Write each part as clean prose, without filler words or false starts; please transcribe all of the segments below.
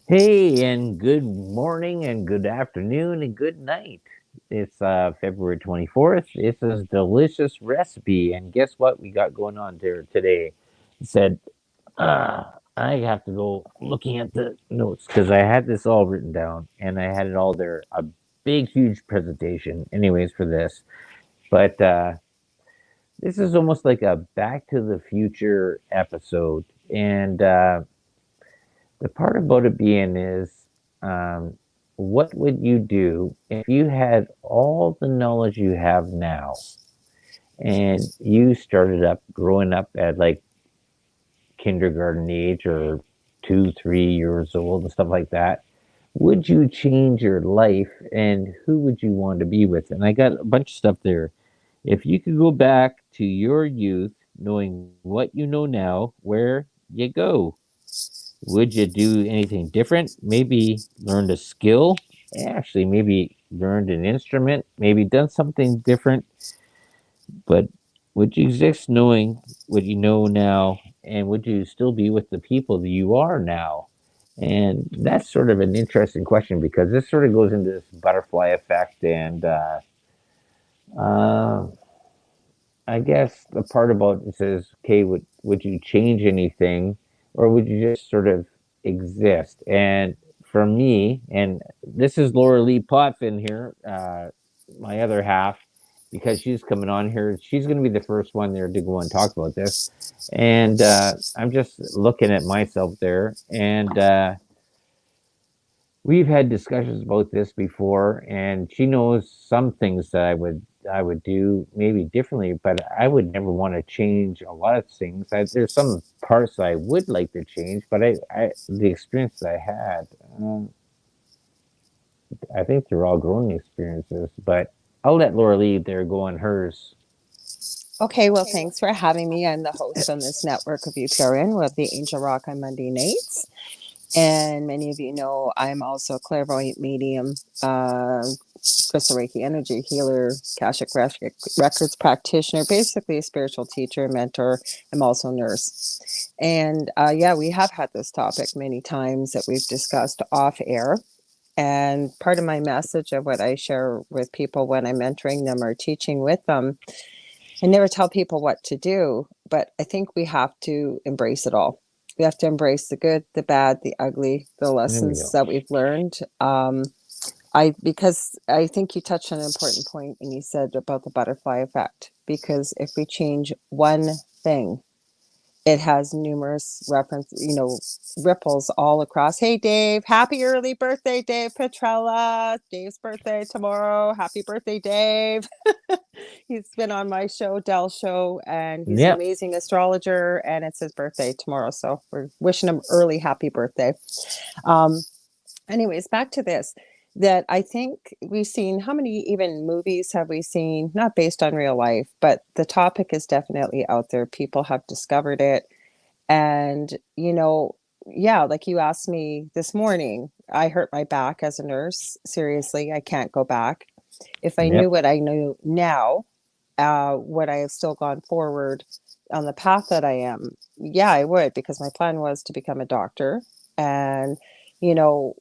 Hey, and good morning, and good afternoon, and good night. It's February 24th. It's a delicious recipe, and guess what we got going on there today? It said, I have to go looking at the notes because I had this all written down and I had it all there. A big, huge presentation, anyways, for this. But this is almost like a Back to the Future episode. And the part about it being is, um, what would you do if you had all the knowledge you have now and you started up growing up at like kindergarten age or 2, 3 years old and stuff like that? Would you change your life and who would you want to be with? And I got a bunch of stuff there. If you could go back to your youth, knowing what you know now, where you go? Would you do anything different? Maybe learned a skill? Actually, maybe learned an instrument? Maybe done something different? But would you exist knowing what you know now? And would you still be with the people that you are now? And that's sort of an interesting question because this sort of goes into this butterfly effect. And uh, I guess the part about it says, okay, would you change anything, or would you just sort of exist? And for me, and this is Laura Lee Potvin here, my other half, because she's coming on here. She's going to be the first one there to go and talk about this. And I'm just looking at myself there, and we've had discussions about this before, and she knows some things that I would do maybe differently, but I would never want to change a lot of things. There's some parts that I would like to change, but the experience that I had, I think they're all growing experiences. But I'll let Laura Lee there go on hers. Okay, well, thanks for having me. I'm the host on this network of UPRN with the Angel Rock on Monday nights. And many of you know I'm also a clairvoyant medium, crystal Reiki energy healer, Akashic records practitioner, basically a spiritual teacher, mentor. I'm also a nurse. And yeah, we have had this topic many times that we've discussed off air. And part of my message of what I share with people when I'm mentoring them or teaching with them, I never tell people what to do, but I think we have to embrace it all. We have to embrace the good, the bad, the ugly, the There we lessons go. that we've learned. Because I think you touched on an important point and you said about the butterfly effect. Because if we change one thing, it has numerous ripples all across. Hey, Dave, happy early birthday, Dave Petrella. Dave's birthday tomorrow. Happy birthday, Dave. He's been on my show, Dell's show, and he's an Yep. amazing astrologer, and it's his birthday tomorrow. So we're wishing him early happy birthday. Um, Anyways, back to this. That I think we've seen, how many even movies have we seen, not based on real life, but the topic is definitely out there. People have discovered it. And, yeah, like you asked me this morning, I hurt my back as a nurse. Seriously, I can't go back. If I knew Yep. what I know now, would I have still gone forward on the path that I am? Yeah, I would, because my plan was to become a doctor. And,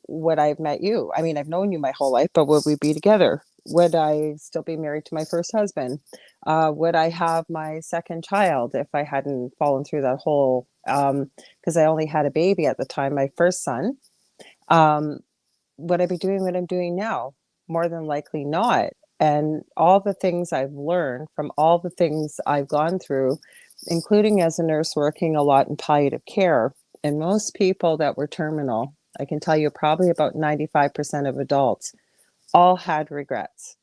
would I have met you? I mean, I've known you my whole life, but would we be together? Would I still be married to my first husband? Would I have my second child if I hadn't fallen through that hole? Because I only had a baby at the time, my first son. Um, would I be doing what I'm doing now? More than likely not. And all the things I've learned from all the things I've gone through, including as a nurse working a lot in palliative care, and most people that were terminal, I can tell you probably about 95% of adults all had regrets.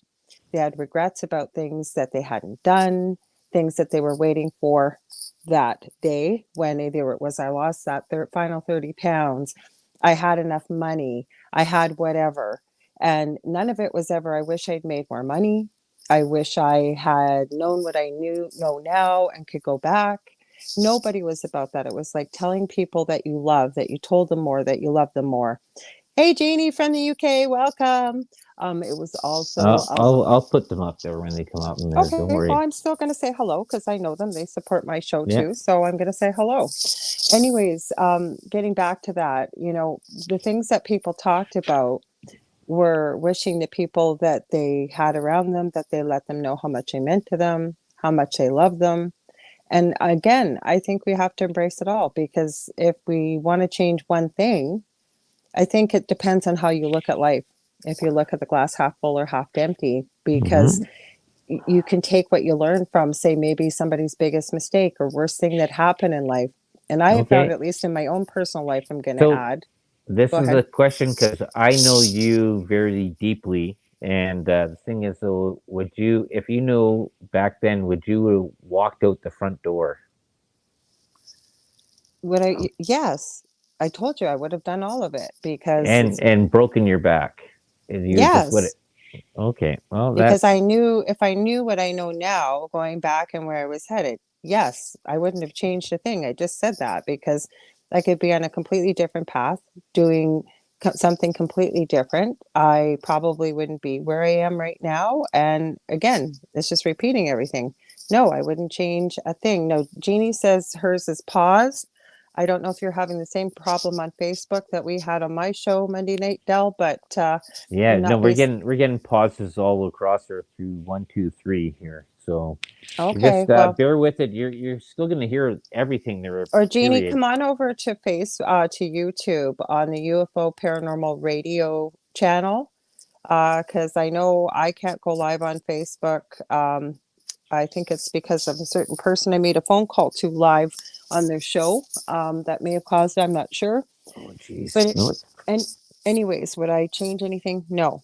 They had regrets about things that they hadn't done, things that they were waiting for that day when either it was I lost that final 30 pounds, I had enough money, I had whatever. And none of it was ever, I wish I'd made more money. I wish I had known what I know now and could go back. Nobody was about that. It was like telling people that you love, that you told them more, that you love them more. Hey, Jeannie from the UK, welcome. It was also I'll put them up there when they come up in there. Don't okay. Well, worry. I'm still going to say hello because I know them. They support my show Yeah. too, so I'm going to say hello. Anyways, getting back to that, the things that people talked about were wishing the people that they had around them that they let them know how much they meant to them, how much they loved them. And again, I think we have to embrace it all because if we want to change one thing, I think it depends on how you look at life. If you look at the glass half full or half empty, because Hmm. you can take what you learn from, say, maybe somebody's biggest mistake or worst thing that happened in life. And I have found, Okay. at least in my own personal life, I'm going to So add, this go is ahead. a question because I know you very deeply, and the thing is, though, would you, if you knew back then, would you have walked out the front door Yes, I told you I would have done all of it because and broken your back? And you just would. yes, Okay. Well, because I that's knew if I knew what I know now, going back and where I was headed, yes, I wouldn't have changed a thing. I just said that because I could be on a completely different path, doing something completely different. I probably wouldn't be where I am right now. And again, it's just repeating everything. No, I wouldn't change a thing. No, Jeannie says hers is paused. I don't know if you're having the same problem on Facebook that we had on my show Monday night, Dell, but yeah. I'm No, not we're getting pauses all across there through one, two, three here. So you okay. just Well, bear with it. You're still going to hear everything there. or Jeannie, Period. come on over to to YouTube on the UFO Paranormal Radio channel, because I know I can't go live on Facebook. I think it's because of a certain person I made a phone call to live on their show, that may have caused it. I'm not sure. Oh, jeez. But No. It's, and anyways, would I change anything? No.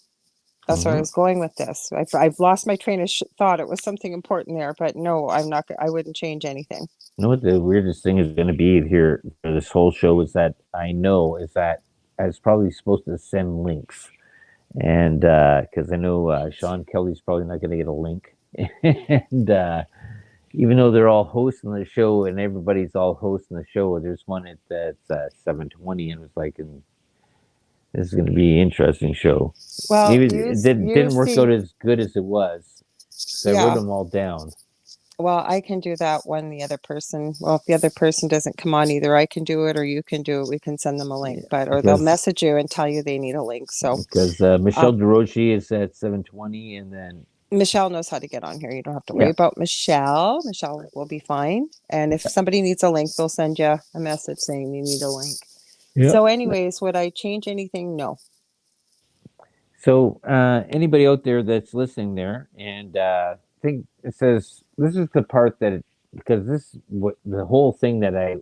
That's where I mhm. was going with this. I've lost my train of thought. It was something important there, but no, I'm not. I wouldn't change anything. You know what the weirdest thing is going to be here for this whole show is that I know is that I was probably supposed to send links, and because I know Sean Kelly's probably not going to get a link, and even though they're all hosting the show and everybody's all hosting the show, there's one that's 7:20, and it was like, and this is going to be an interesting show. Well, Even you it you didn't work out see, as good as it was, so I wrote yeah. them all down. Well, I can do that when the other person, well, if the other person doesn't come on, either I can do it or you can do it. We can send them a link, Yeah, but or they'll because message you and tell you they need a link. So, Michelle um, DeRoche is at 7:20, and then Michelle knows how to get on here. You don't have to worry yeah, about Michelle. Michelle will be fine. And if somebody needs a link, they'll send you a message saying they need a link. yeah. So, anyways, would I change anything? No. So anybody out there that's listening there, and think it says this is the part that because this what the whole thing that I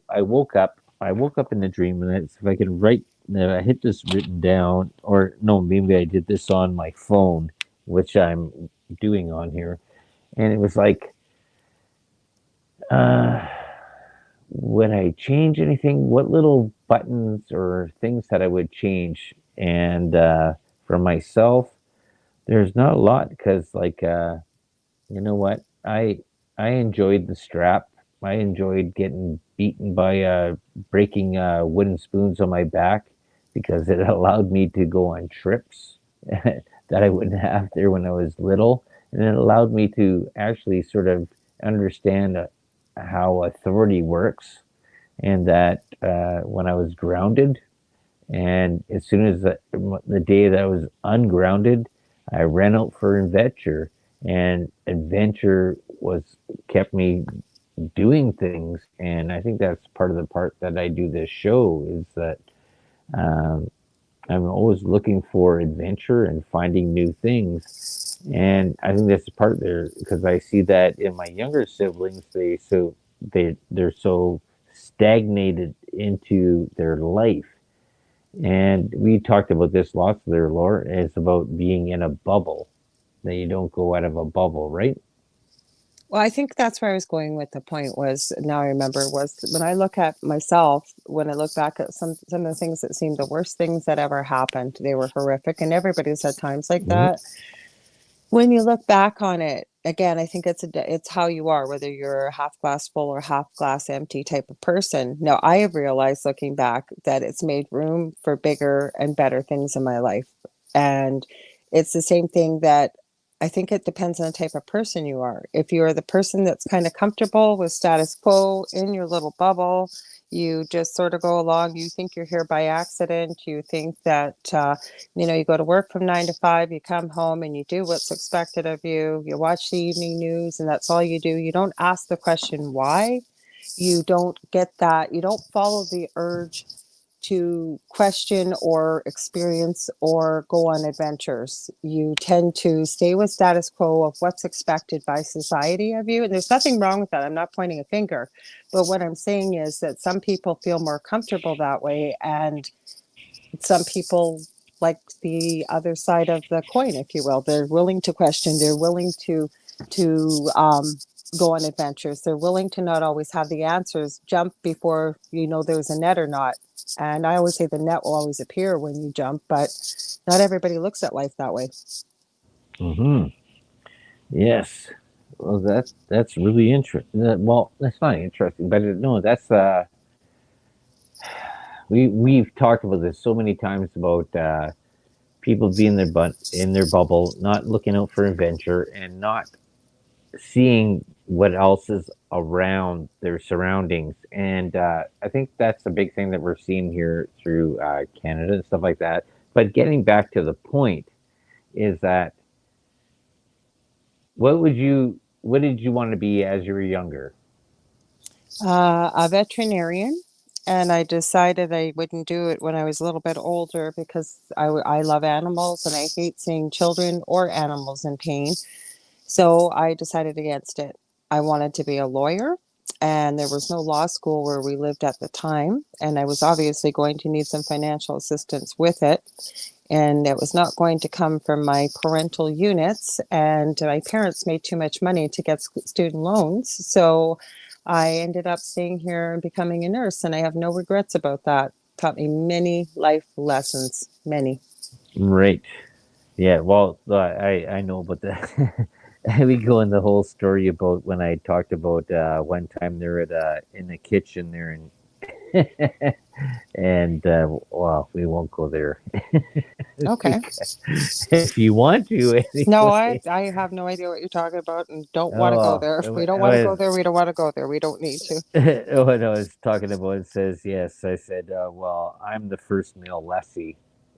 woke up in the dream, and it's, if I can write, I hit this written down, or no, maybe I did this on my phone, which I'm doing on here, and it was like, uh, would I change anything? What little buttons or things that I would change? And for myself, there's not a lot because, like, you know what? I enjoyed the strap. I enjoyed getting beaten by breaking wooden spoons on my back because it allowed me to go on trips that I wouldn't have there when I was little, and it allowed me to actually sort of understand how authority works, and that when I was grounded, and as soon as the day that I was ungrounded, I ran out for adventure, and adventure was kept me doing things. And I think that's part of the part that I do this show is that um, I'm always looking for adventure and finding new things. And I think that's the part there because I see that in my younger siblings, they're so stagnated into their life, and we talked about this lots there, Laura. It's about being in a bubble, that you don't go out of a bubble, right? Well, I think that's where I was going with the point was now I remember was when I look at myself, when I look back at some of the things that seemed the worst things that ever happened, they were horrific. And everybody's had times like Mm-hmm. that. When you look back on it, again, I think it's how you are, whether you're a half glass full or half glass empty type of person. Now, I have realized looking back that it's made room for bigger and better things in my life. And It's the same thing that I think it depends on the type of person you are. If you're the person that's kind of comfortable with status quo in your little bubble, you just sort of go along. You think you're here by accident. You think that, you go to work from 9 to 5, you come home and you do what's expected of you. You watch the evening news and that's all you do. You don't ask the question why. You don't get that. You don't follow the urge to question or experience or go on adventures. You tend to stay with status quo of what's expected by society of you. And there's nothing wrong with that. I'm not pointing a finger. But what I'm saying is that some people feel more comfortable that way. And some people like the other side of the coin, if you will. They're willing to question. They're willing to go on adventures. They're willing to not always have the answers. Jump before you know there's a net or not. And I always say the net will always appear when you jump, but not everybody looks at life that way. Hmm. Yes. Well, that's really interesting. Well, that's not interesting, but no, that's we've talked about this so many times about people being in their bubble, not looking out for adventure, and not seeing what else is around their surroundings. And I think that's a big thing that we're seeing here through Canada and stuff like that. But getting back to the point is that what did you want to be as you were younger? A veterinarian, and I decided I wouldn't do it when I was a little bit older because I love animals and I hate seeing children or animals in pain. So I decided against it. I wanted to be a lawyer, and there was no law school where we lived at the time. And I was obviously going to need some financial assistance with it. And it was not going to come from my parental units. And my parents made too much money to get student loans. So I ended up staying here and becoming a nurse. And I have no regrets about that. Taught me many life lessons, many. Right. Yeah. Well, I know about that. We go in the whole story about when I talked about one time they're at in the kitchen there and well, we won't go there Okay. because if you want to No, anyway. I have no idea what you're talking about and don't want to go Oh, there. If it we don't want to go was there, we don't want to go there. We don't need to. what I was talking about. It says yes. I said, well, I'm the first male lessee,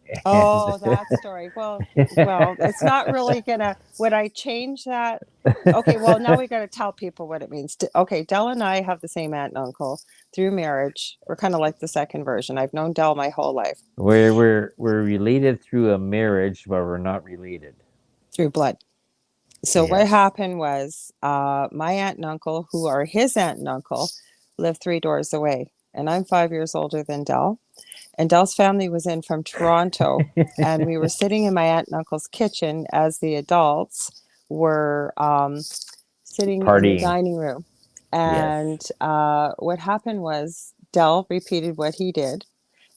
and Oh, that story. Well, it's not really gonna. Would I change that? Okay, well, now we got to tell people what it means. Okay, Dell and I have the same aunt and uncle through marriage. We're kind of like the second version. I've known Dell my whole life we're related through a marriage, but we're not related. through blood. So what Yes. happened was, my aunt and uncle, who are his aunt and uncle, live 3 doors away, and I'm 5 years older than Dell. And Dell's family was in from Toronto, and we were sitting in my aunt and uncle's kitchen as the adults were sitting in the Partying. dining room. Yes. And what happened was Dell repeated what he did,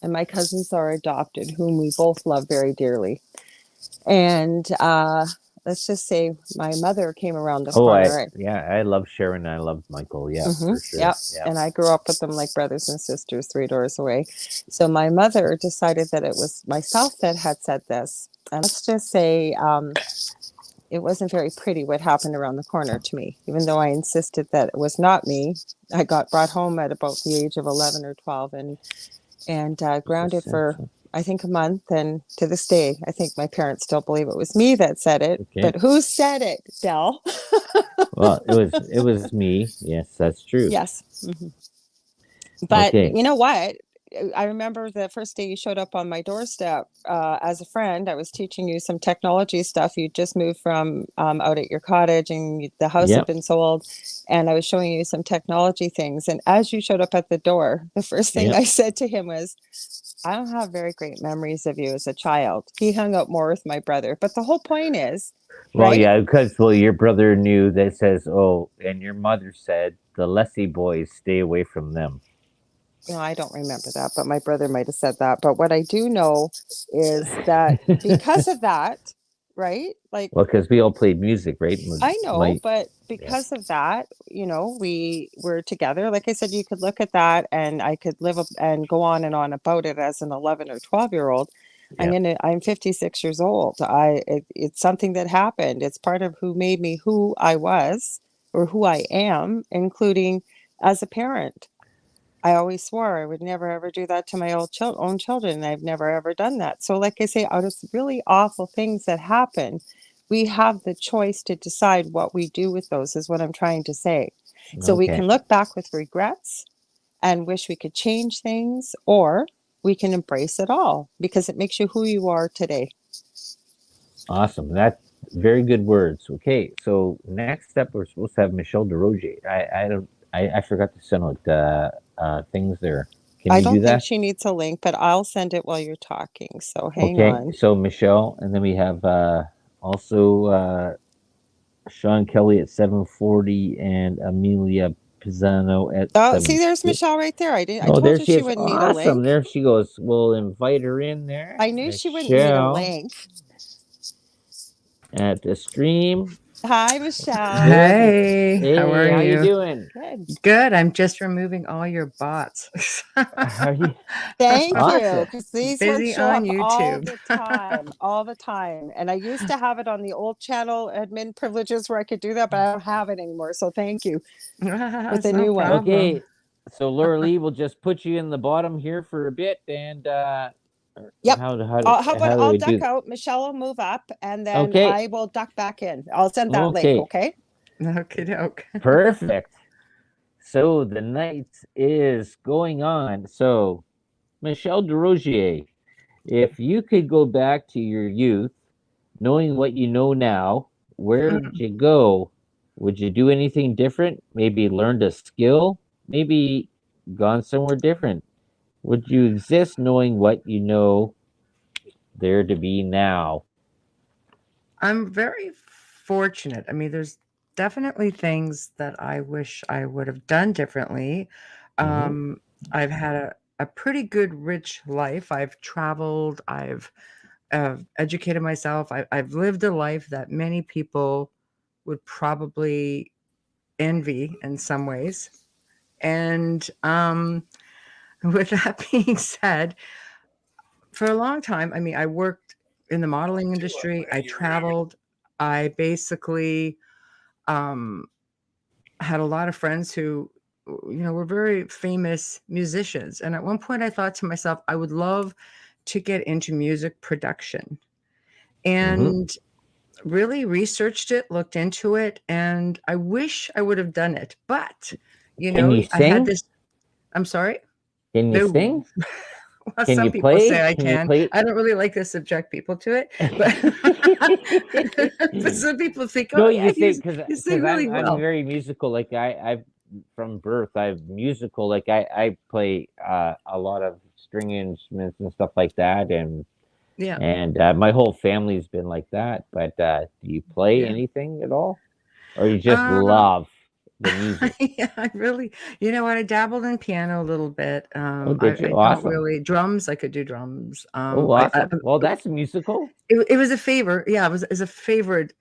and my cousins are adopted, whom we both love very dearly. And let's just say my mother came around the Oh, corner. I love Sharon. I love Michael. Yeah, for sure. Yep. Yeah. And I grew up with them like brothers and sisters 3 doors away. So my mother decided that it was myself that had said this. And let's just say it wasn't very pretty what happened around the corner to me. Even though I insisted that it was not me, I got brought home at about the age of 11 or 12 and grounded for, I think, a month. And to this day, I think my parents still believe it was me that said it. Okay. But who said it, Dell? Well, it was me. Yes, that's true. Yes. Mm-hmm. But Okay. you know what? I remember the first day you showed up on my doorstep as a friend. I was teaching you some technology stuff. You just moved from out at your cottage and the house had Yep. been sold. And I was showing you some technology things. And as you showed up at the door, the first thing Yep. I said to him was, I don't have very great memories of you as a child. He hung out more with my brother. But the whole point is, Well, right? yeah, because well, your brother knew that says, oh, and your mother said the Lessee boys stay away from them. No, I don't remember that, but my brother might have said that. But what I do know is that because of that, right? Like, Well, because we all played music, right? I know, My but yeah. because of that, we were together. Like I said, you could look at that and I could live up and go on and on about it as an 11 or 12-year-old. Yeah. I'm 56 years old. It's something that happened. It's part of who made me who I was or who I am, including as a parent. I always swore I would never ever do that to my own children, and I've never ever done that. So, like I say, out of really awful things that happen, we have the choice to decide what we do with those, is what I'm trying to say. So, we Okay. can look back with regrets and wish we could change things, or we can embrace it all because it makes you who you are today. Awesome. That's very good words. Okay. So next step, we're supposed to have Michelle DeRogier. I don't. I forgot to send out things there. Can I you do don't think that? she needs a link, but I'll send it while you're talking. So, hang Okay. on. So Michelle, and then we have also Sean Kelly at 7:40 and Amelia Pisano at Oh, see, there's 7:50. Michelle right there. I Oh, told there you she she is. wouldn't need a Awesome. link. There she goes. We'll invite her in there. I knew she wouldn't need a Michelle link. at the stream. Hi, Michelle. Good. Hey, how Hey, are how you you? doing? Good. Good. I'm just removing all your bots. How you? Thank you, Awesome. because these ones Busy show on up YouTube. all the time. And I used to have it on the old channel admin privileges where I could do that, but I don't have it anymore. So thank you with It's the no new one. Okay. problem. So Laura Lee will just put you in the bottom here for a bit, and Yep. how do I'll we duck do? out. Michelle will move up, and then Okay. I will duck back in. I'll send that link. Okay. Okay. Okay, doke. Perfect. So the night is going on. So Michelle DeRogier, if you could go back to your youth, knowing what you know now, where would Mm. you go? Would you do anything different? Maybe learned a skill? Maybe gone somewhere different? Would you exist knowing what you know there to be now? I'm very fortunate. I mean, there's definitely things that I wish I would have done differently. Hmm. Um, I've had a pretty good, rich life. I've traveled, I've educated myself, I've lived a life that many people would probably envy in some ways. And with that being said, for a long time, I mean, I worked in the modeling industry, I traveled, I basically um, had a lot of friends who, were very famous musicians. And at one point, I thought to myself, I would love to get into music production. Hmm. And really researched it, looked into it, and I wish I would have done it. But, Can you I had sing? this. I'm sorry? Can you No. sing? Well, Can some you people play? say I Can you can. play? I don't really like to subject people to it, but but some people think, No, "Oh, you yeah, say you because sing really I'm well." very musical. Like I've from birth I've musical. Like I play a lot of string instruments and stuff like that, Yeah, and my whole family's been like that. But do you play yeah. anything at all, or you just Um, love the music? yeah, I really, you know what? I dabbled in piano a little bit. Oh, I, did you? I don't Awesome. really drums. I could do drums. Oh, awesome. Well, that's musical. It was a favor. Yeah, it was a favored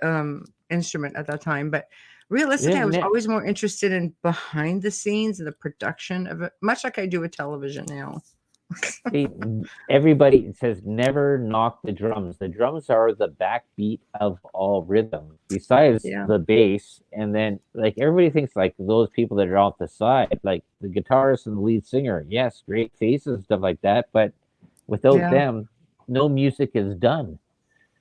instrument at that time. But realistically, I Yeah, was always more interested in behind the scenes and the production of it, much like I do with television now. see, everybody says never knock the drums. The drums are the backbeat of all rhythm, besides Yeah, the bass. And then, like, everybody thinks like those people that are off the side, like the guitarist and the lead singer. Yes, great faces and stuff like that, but without yeah, them, no music is done.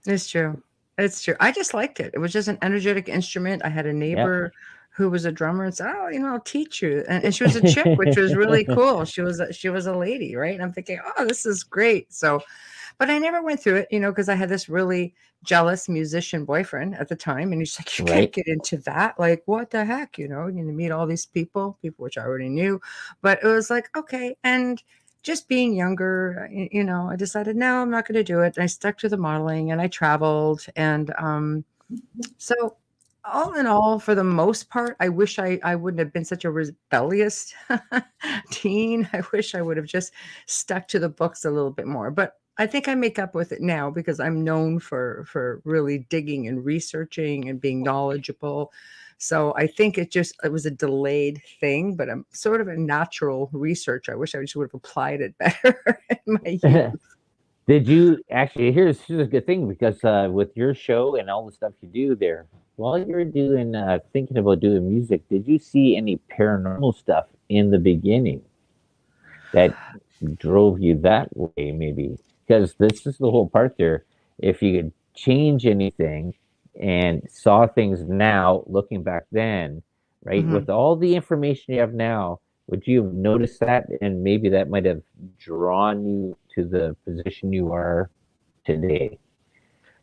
it's true. It's true. I just liked it. It was just an energetic instrument. I had a Yep. neighbor who was a drummer and said, "Oh, I'll teach you." And she was a chick, which was really cool. She was a lady, right? And I'm thinking, "Oh, this is great." So, but I never went through it, because I had this really jealous musician boyfriend at the time, and he's like, "You can't Right. get into that. Like, what the heck? You meet all these people which I already knew, but it was like, okay." And just being younger, I decided, no, I'm not going to do it. And I stuck to the modeling, and I traveled, and so all in all, for the most part, I wish I wouldn't have been such a rebellious teen. I wish I would have just stuck to the books a little bit more. But I think I make up with it now because I'm known for really digging and researching and being knowledgeable. So I think it was a delayed thing, but I'm sort of a natural researcher. I wish I just would have applied it better in my Did youth. Did you actually? Here's a good thing because with your show and all the stuff you do there, while you're doing thinking about doing music, did you see any paranormal stuff in the beginning that drove you that way? Maybe because this is the whole part there. If you could change anything and saw things now, looking back then, right, Mhm. with all the information you have now, would you have noticed that, and maybe that might have drawn you to the position you are today?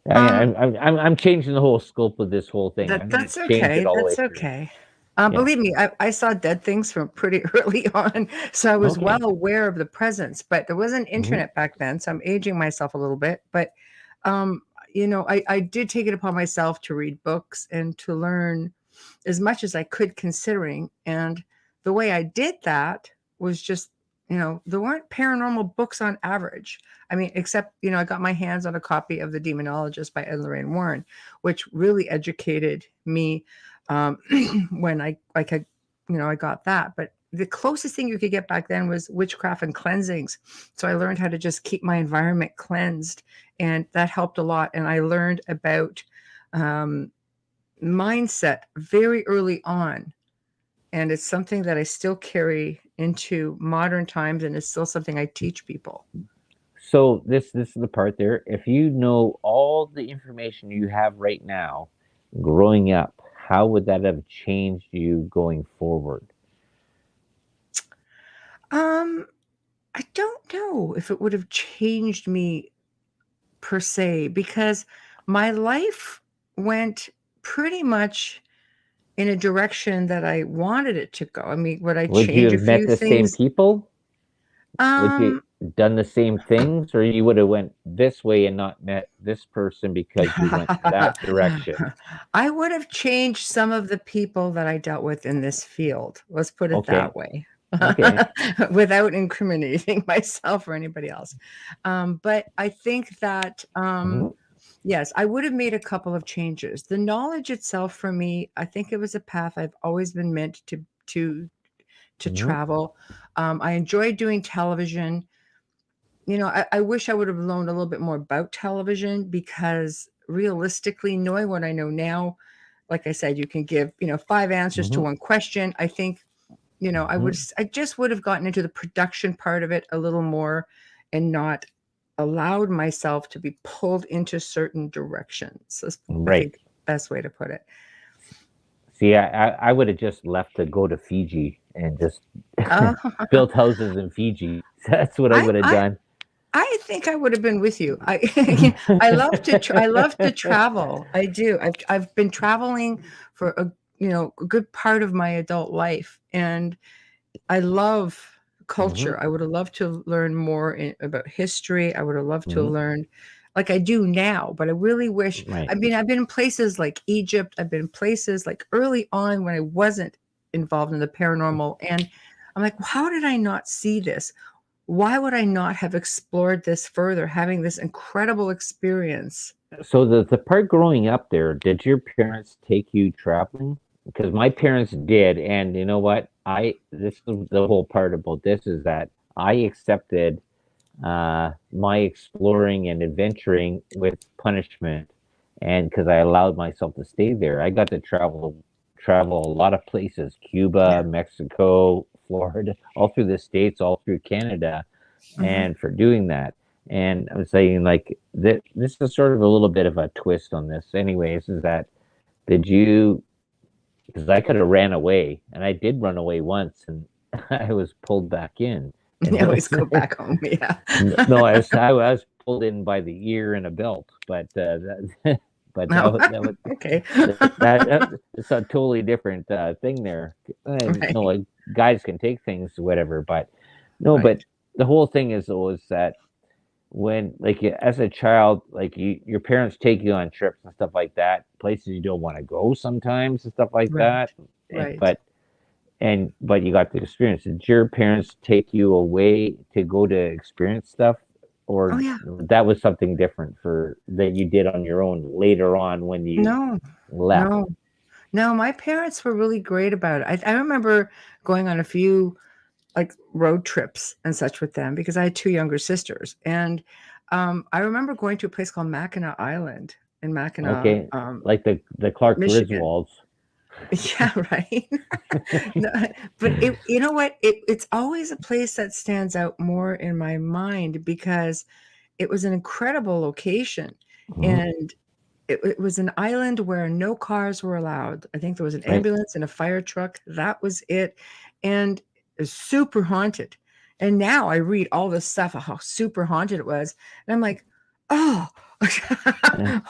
I mean, Um, I'm changing the whole scope of this whole thing. I'm going to that's change it okay, all the way that's through. okay. Yeah. Believe me, I saw dead things from pretty early on, so I was Okay. well aware of the presence, but there wasn't Hmm. internet back then, so I'm aging myself a little bit, but, um, I did take it upon myself to read books and to learn as much as I could considering. And the way I did that was just, there weren't paranormal books on average. I mean, except, I got my hands on a copy of The Demonologist by Ed Lorraine Warren, which really educated me um, when I got that. But the closest thing you could get back then was witchcraft and cleansings. So I learned how to just keep my environment cleansed, and that helped a lot. And I learned about um, mindset very early on, and it's something that I still carry into modern times, and it's still something I teach people. So this is the part there. If you know all the information you have right now, growing up, how would that have changed you going forward? um I don't know if it would have changed me per se, because my life went pretty much in a direction that I wanted it to go. I mean, would I Would you change a have met few the same things? people? Would you um done the same things, or you would have went this way and not met this person because you went that direction? I would have changed some of the people that I dealt with in this field. Let's put it Okay. that way. Okay. Without incriminating myself or anybody else. But I think that, Hmm. yes, I would have made a couple of changes. The knowledge itself for me, I think it was a path I've always been meant to Hmm. travel. I enjoy doing television. I wish I would have learned a little bit more about television, because realistically, knowing what I know now, like I said, you can give, five answers to Hmm. one question. I think, Hmm. I just would have gotten into the production part of it a little more, and not allowed myself to be pulled into certain directions. That's, I Right. think, best way to put it. See, I would have just left to go to Fiji and just Uh, built houses in Fiji. That's what I I, would have I, done. I think I would have been with you. I love to travel. I do. I've been traveling for a good part of my adult life, and I love Hmm. culture. I would have loved to learn more about history. I would have loved to Hmm. learn like I do now, but I really wish. Right. I mean, I've been in places like Egypt. I've been in places like early on when I wasn't involved in the paranormal, and I'm like, how did I not see this? Why would I not have explored this further, having this incredible experience? So the part growing up there, did your parents take you traveling? Because my parents did, and you know what? I this is the whole part about this is that I accepted my exploring and adventuring with punishment, and because I allowed myself to stay there, I got to travel a lot of places: Cuba, Yeah. Mexico, Florida, all through the States, all through Canada, Mhm. and for doing that. And I'm saying like that this is sort of a little bit of a twist on this, anyways, is that did you? Because I could have ran away, and I did run away once, and I was pulled back in, and You it always was go back home. Yeah. no, I was pulled in by the ear in a belt, but but No. Okay. it's a totally different thing there. And no, Right. like guys can take things, whatever, but no, but Right. the whole thing is always that when like as a child, like your parents take you on trips and stuff like that, places you don't want to go sometimes and stuff like Right. that, and Right. but you got the experience. Did your parents take you away to go to experience stuff, Oh, or yeah. that was something different for that you did on your own later on when you No. left? No. No, my parents were really great about it. I remember going on a few, like, road trips and such with them, because I had 2 younger sisters, and I remember going to a place called Mackinac Island in Mackinac, Okay, like the Clark Michigan. Griswolds. Yeah, right. No, but you know what? It's always a place that stands out more in my mind because it was an incredible location, Mhm. and it was an island where no cars were allowed. I think there was an Right. ambulance and a fire truck. That was it, and it was super haunted. And now I read all this stuff of how super haunted it was, and I'm like, oh, why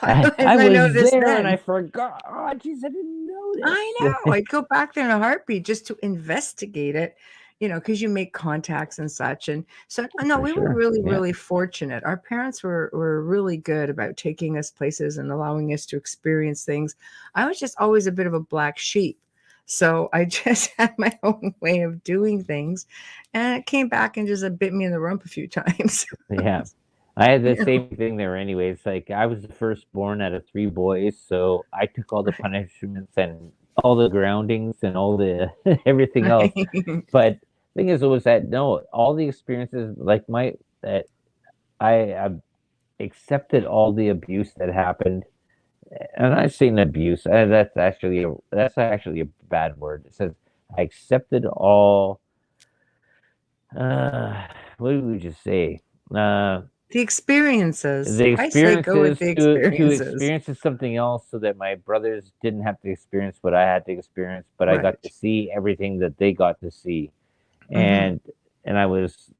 I didn't I know was this there and I then? forgot. Oh, jeez, I didn't know I this. know. I'd go back there in a heartbeat just to investigate it, because you make contacts and such. And so, no, For we were sure. really, Yeah. really fortunate. Our parents were really good about taking us places and allowing us to experience things. I was just always a bit of a black sheep. So I just had my own way of doing things. And it came back and just bit me in the rump a few times. Yeah. I had the You know, same thing there anyways. Like I was the firstborn out of three boys, so I took all the right. punishments and all the groundings and all the everything else. Right. But thing is was that no, all the experiences like my that I accepted all the abuse that happened. And I've seen abuse. That's actually a bad word. It says I accepted all uh what did we just say? Uh The experiences. the I say go with experiences the to experiences. experience something else so that my brothers didn't have to experience what I had to experience, but I got to Right. see everything that they got to see. Mhm. And I was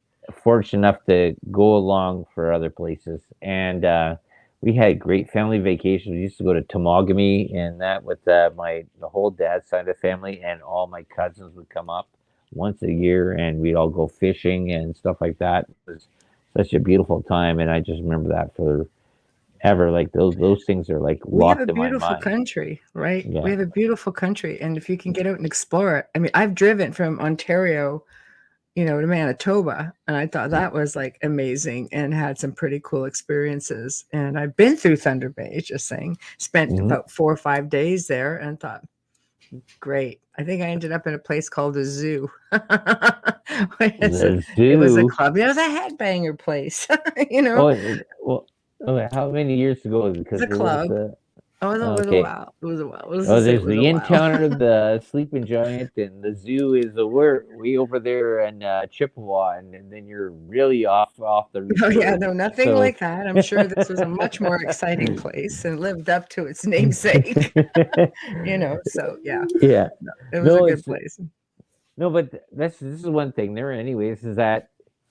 fortunate enough to go along for other places. And we had great family vacations. We used to go to Tomogamy and that with the whole dad's side of the family, and all my cousins would come up once a year, and we'd all go fishing and stuff like that. It was such a beautiful time, and I just remember that forever. Like those things are like We have a locked in my beautiful mind. country, right? We Yeah. have a beautiful country, and if you can get out and explore it. I mean, I've driven from Ontario, to Manitoba, and I thought that was, like, amazing and had some pretty cool experiences, and I've been through Thunder Bay, just saying, spent Hmm. about 4 or 5 days there and thought, "Great." I think I ended up in a place called the Zoo. It's a The it was a zoo. club. It was a headbanger place, you know? Oh, well, okay, how many years ago? It's Because a it was club. Oh, it was a okay. while. It was a while. Let's Oh, just say it there's was a the while. Encounter, the Sleeping Giant, and the zoo is the way over there in Chippewa, and then you're really off the Oh, yeah, road. no, nothing So, like that. I'm sure this was a much more exciting place and lived up to its namesake, so yeah, yeah, no, it was a no, good it's place. no, but this is one thing there, anyways, is that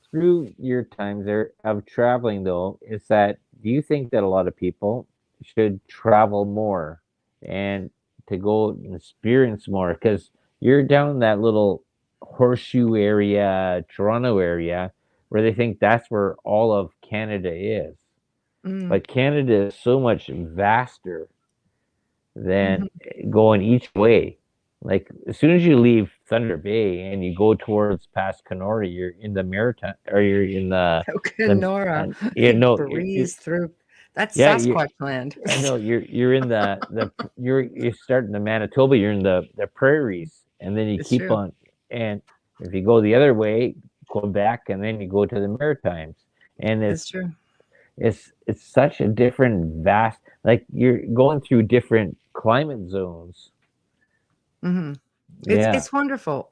through your times there of traveling, though, is that do you think that a lot of people should travel more and to go and experience more? Because you're down in that little horseshoe area, Toronto area, where they think that's where all of Canada is. Mm, But Canada is so much vaster than mhm. going each way. Like as soon as you leave Thunder Bay and you go towards past Kenora, you're in the maritime, or you're in the Kenora, you you know breeze through. That's yeah you Sasquatch land. I know you're in you're starting the Manitoba, you're in the prairies, and then you It's keep true. on, and if you go the other way, Quebec, and then you go to the Maritimes, and It's true. it's such a different vast, like you're going through different climate zones. Mhm. It's Yeah. it's wonderful.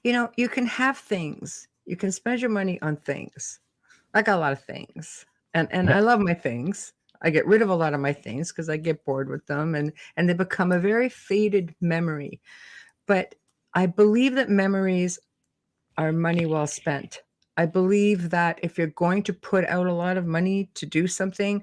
You can have things. You can spend your money on things. I got a lot of things, and I love my things. I get rid of a lot of my things because I get bored with them, and they become a very faded memory. But I believe that memories are money well spent. I believe that if you're going to put out a lot of money to do something,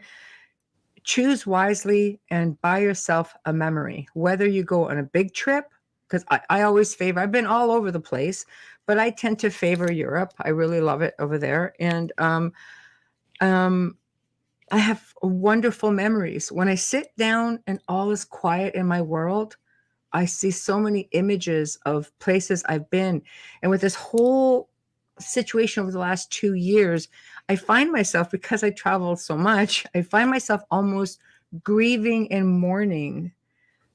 choose wisely and buy yourself a memory. Whether you go on a big trip, because I always favor, I've been all over the place, but I tend to favor Europe. I really love it over there. And um, I have wonderful memories. When I sit down and all is quiet in my world, I see so many images of places I've been. And with this whole situation over the last 2 years, I find myself, because I travel so much, I find myself almost grieving and mourning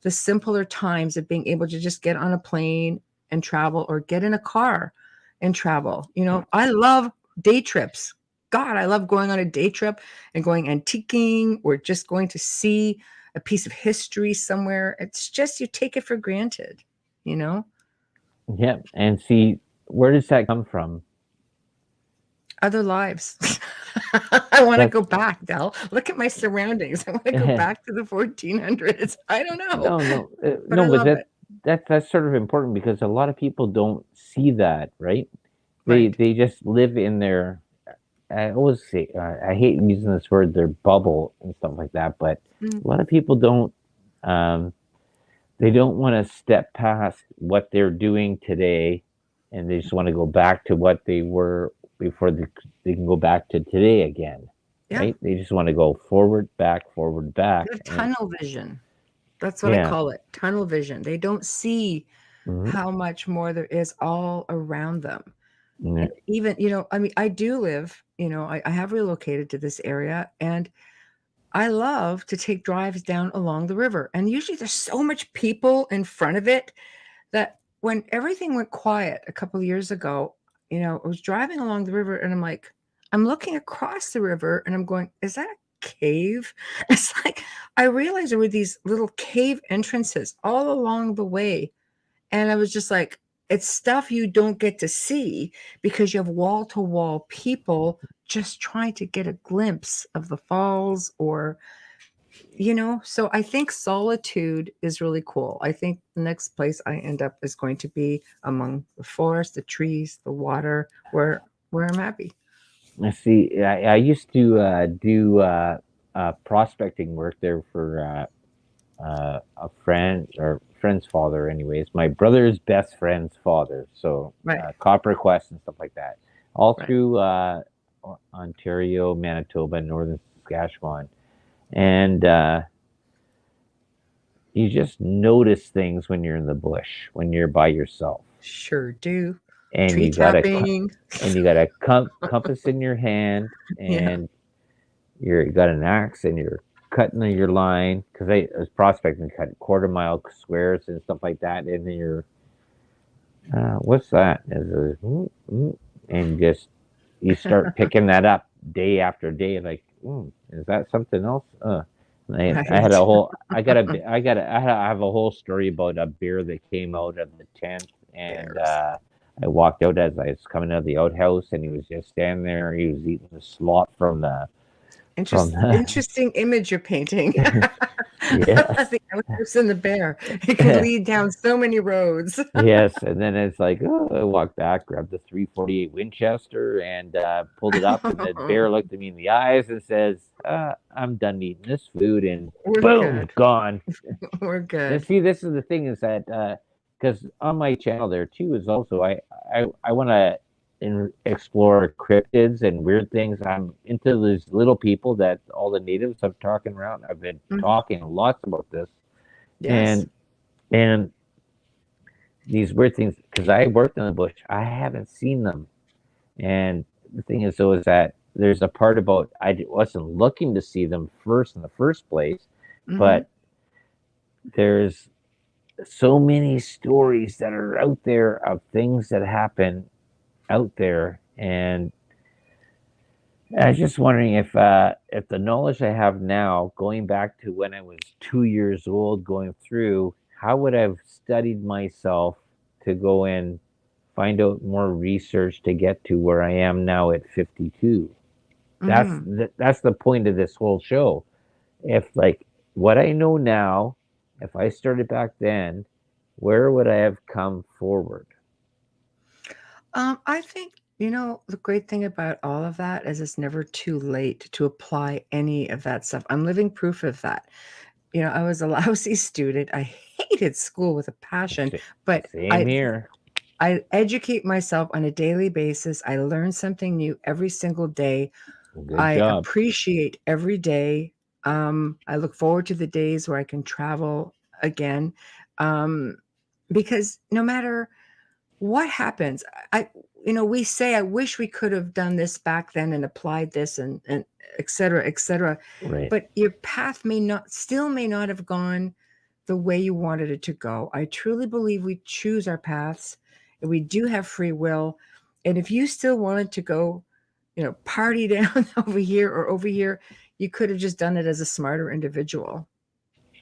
the simpler times of being able to just get on a plane and travel or get in a car and travel. I love day trips. God, I love going on a day trip and going antiquing or just going to see a piece of history somewhere. It's just you take it for granted, you know? Yeah, and see, where does that come from? Other lives. I want to That's go back, Del. Look at my surroundings. I want to go back to the 1400s. I don't know, no, no, but I no, but love it. that's sort of important because a lot of people don't see that, right? Right. They just live in their. I always say I hate using this word, their bubble and stuff like that, but Mm, a lot of people don't. Um, they don't want to step past what they're doing today, and they just want to go back to what they were before they can go back to today again, yeah. right? They just want to go forward, They back, have and tunnel vision. That's what I yeah. call it, tunnel vision. They don't see Hmm. how much more there is all around them. Yeah. And even, I mean, I do live, I have relocated to this area and I love to take drives down along the river. And usually there's so much people in front of it that when everything went quiet a couple of years ago, I was driving along the river and I'm looking across the river and I'm going, is that a cave? It's like I realized there were these little cave entrances all along the way. And I was just like, it's stuff you don't get to see because you have wall to wall people just trying to get a glimpse of the falls or so I think solitude is really cool. I think the next place I end up is going to be among the forest, the trees, the water, where I'm happy. I see. I used to do prospecting work there for a friend or friend's father, anyways. My brother's best friend's father. So Right, Copper Quest and stuff like that, all right. through Ontario, Manitoba, northern Saskatchewan, and you just notice things when you're in the bush, when you're by yourself, Sure do. and Tree you got a tapping. compass in your hand, Yeah. and you got an axe, and you're cutting your line because I was prospecting, cut quarter-mile squares and stuff like that, and then you're what's that? And just you start picking that up day after day, like, is that something else? I had Right. a whole, I have a whole story about a bear that came out of the tent, and Bears. I walked out as I was coming out of the outhouse, and he was just standing there. He was eating the slop from the, Interesting image you're painting. yes. The elephants and the bear. It could lead down so many roads. Yes, and then it's like, oh, I walked back, grabbed the 348 Winchester, and pulled it up, and the bear looked at me in the eyes and says, "I'm done eating this food," and We're boom, good. gone. We're And good. see, this is the thing is that because on my channel there too is also I want to explore cryptids and weird things. I'm into these little people that all the natives I'm talking around. I've been Mm, talking lots about this, yes. and and these weird things because I worked in the bush. I haven't seen them, and the thing is, though, is that there's a part about I wasn't looking to see them first in the first place, Hmm. but there's so many stories that are out there of things that happen out there, and I was just wondering if the knowledge I have now, going back to when I was 2 years old, going through, how would I have studied myself to go and find out more research to get to where I am now at 52? Hmm. That's the point of this whole show. If like what I know now, if I started back then, where would I have come forward? I think, the great thing about all of that is it's never too late to apply any of that stuff. I'm living proof of that. I was a lousy student. I hated school with a passion, but Same here. I educate myself on a daily basis. I learn something new every single day. Good I job. appreciate every day. I look forward to the days where I can travel again. Um, because no matter what happens, we say, I wish we could have done this back then and applied this and et cetera, et cetera. Right. But your path may not have gone the way you wanted it to go. I truly believe we choose our paths and we do have free will. And if you still wanted to go party down over here or over here. You could have just done it as a smarter individual.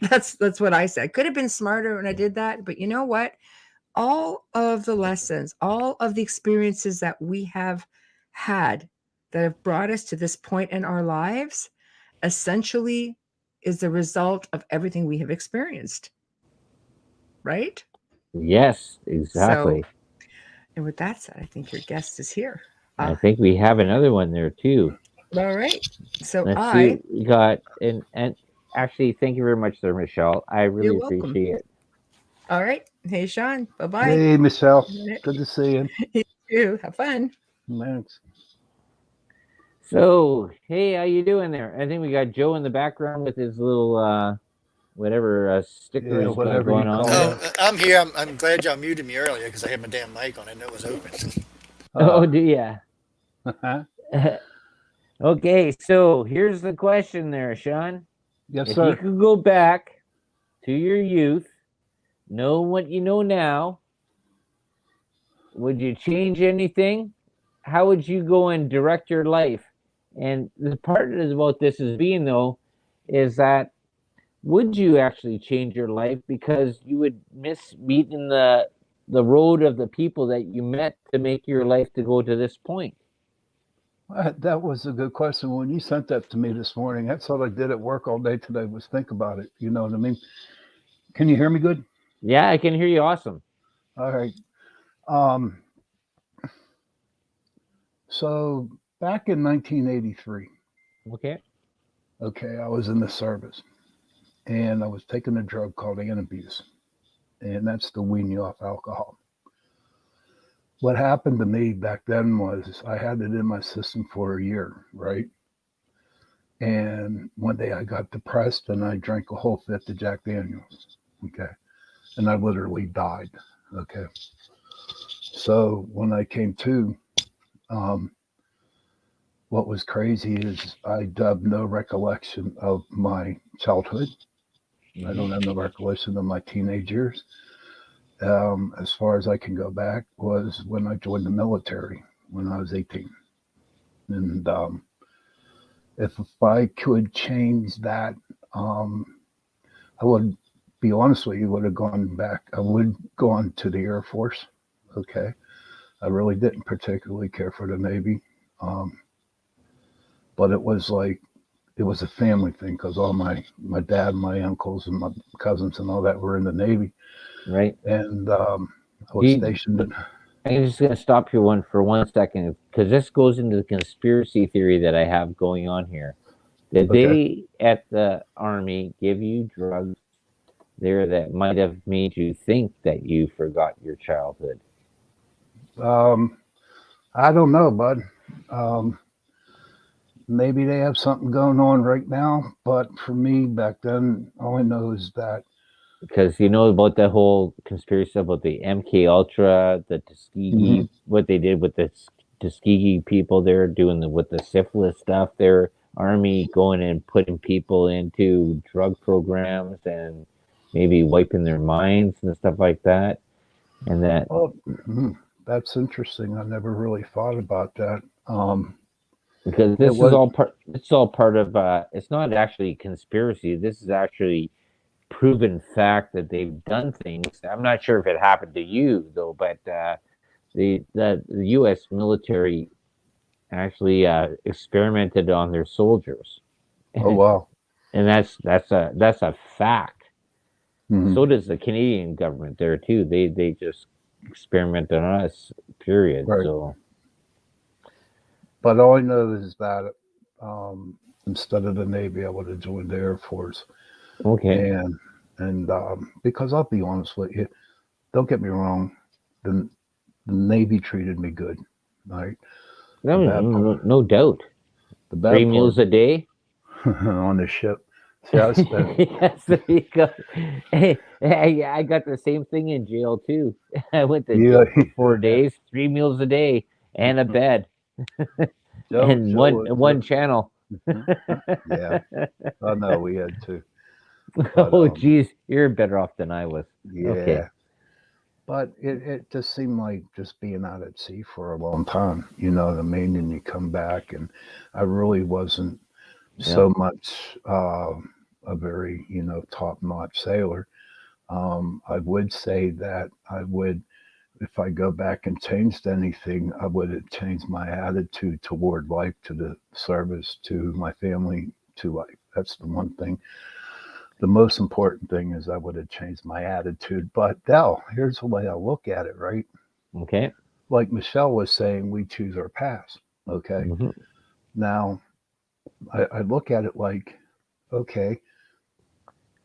That's what I said. Could have been smarter when I did that, but you know what? All of the lessons, all of the experiences that we have had that have brought us to this point in our lives essentially is the result of everything we have experienced, right? Yes, So, exactly. and with that said, I think your guest is here. I think we have another one there too. All right. So Let's see I, what we got. And actually, thank you very much, there, Michelle. I you're really welcome. appreciate it. All right. Hey, Sean. Bye bye. Hey, Michelle. Good to see you. You too. Have fun. Thanks. So, hey, how you doing there? I think we got Joe in the background with his little whatever sticker Yeah, he's got whatever you going on call there. it. I'm here. I'm glad y'all muted me earlier because I had my damn mic on. I didn't know it was open. Oh, do ya? Uh, Okay, so here's the question there, Sean. yes, If you sir. could go back to your youth, know what you know now, would you change anything? How would you go and direct your life? And the part is about this is being though, is that would you actually change your life because you would miss meeting the road of the people that you met to make your life to go to this point? That was a good question. When you sent that to me this morning, that's all I did at work all day today was think about it. You know what I mean? Can you hear me good? Yeah, I can hear you awesome. All right. Um, so back in 1983, Okay. okay, I was in the service and I was taking a drug called antabuse, and that's to wean you off alcohol. What happened to me back then was I had it in my system for a year, right? And one day I got depressed and I drank a whole fifth of Jack Daniels. Okay. And I literally died. Okay. So when I came to, um, what was crazy is I have no recollection of my childhood. I don't have no recollection of my teenage years. As far as I can go back was when I joined the military when I was 18. And if I could change that, I would be honest with you, would have gone back. I would gone to the Air Force. Okay. I really didn't particularly care for the Navy. Um, but it was a family thing because all my dad, my uncles, and my cousins and all that were in the Navy. Right. And I was stationed in. I'm just going to stop you for 1 second because this goes into the conspiracy theory that I have going on here. Did Okay. they at the Army give you drugs there that might have made you think that you forgot your childhood? I don't know, bud. Maybe they have something going on right now, but for me back then, all I know is that. Because you know about the whole conspiracy about the MK Ultra, the Tuskegee, what they did with the Tuskegee people there doing with the syphilis stuff. Their army going and putting people into drug programs and maybe wiping their minds and stuff like that. And that. Oh, that's interesting. I never really thought about that. Because this is all part. It's all part of. It's not actually conspiracy. This is actually proven fact that they've done things. I'm not sure if it happened to you though, but the U.S. military actually experimented on their soldiers. Oh wow! And that's a fact. Mm-hmm. So does the Canadian government there too. They just experiment on us. Period. Right. So. But all I know is that instead of the Navy, I would have joined the Air Force. Okay. And because I'll be honest with you, don't get me wrong, the Navy treated me good, right? No doubt. The bad 3 meals a day on the ship. See, I spent. Yes, there you go. Hey, I got the same thing in jail too. I went to jail for 4 days, 3 meals a day, and a bed, and one channel. Yeah, I know we had to. But, oh, geez, you're better off than I was. Yeah. Okay. But it just seemed like just being out at sea for a long time, you know what I mean? And you come back, and I really wasn't Yeah. so much a very, top notch sailor. I would say that if I go back and changed anything, I would have changed my attitude toward life, to the service, to my family, to life. That's the one thing. The most important thing is I would have changed my attitude. But Dell, here's the way I look at it, right? Okay. Like Michelle was saying, we choose our past. Okay. Hmm. Now I look at it like, okay,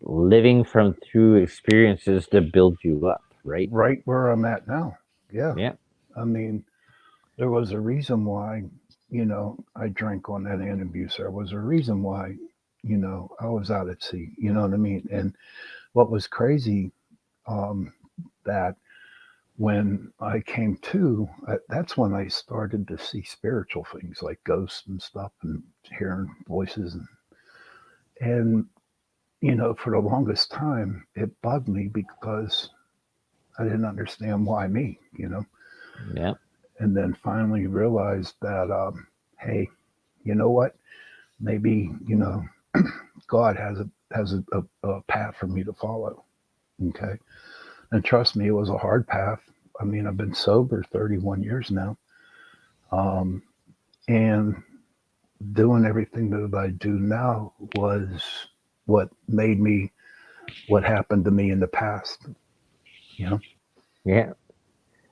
Living from through experiences to build you up, right? right where I'm at now. Yeah. Yeah. I mean, there was a reason why, I drank on that abuse. There was a reason why, I was out at sea. You know what I mean? And what was crazy, that when I came to, that's when I started to see spiritual things like ghosts and stuff, and hearing voices. And for the longest time, it bugged me because I didn't understand why me, Yeah. and then finally realized that, hey, you know what? Maybe, God has a path for me to follow. Okay. And trust me, it was a hard path. I mean, I've been sober 31 years now. Um, and doing everything that I do now was what made me what happened to me in the past. You know? Yeah.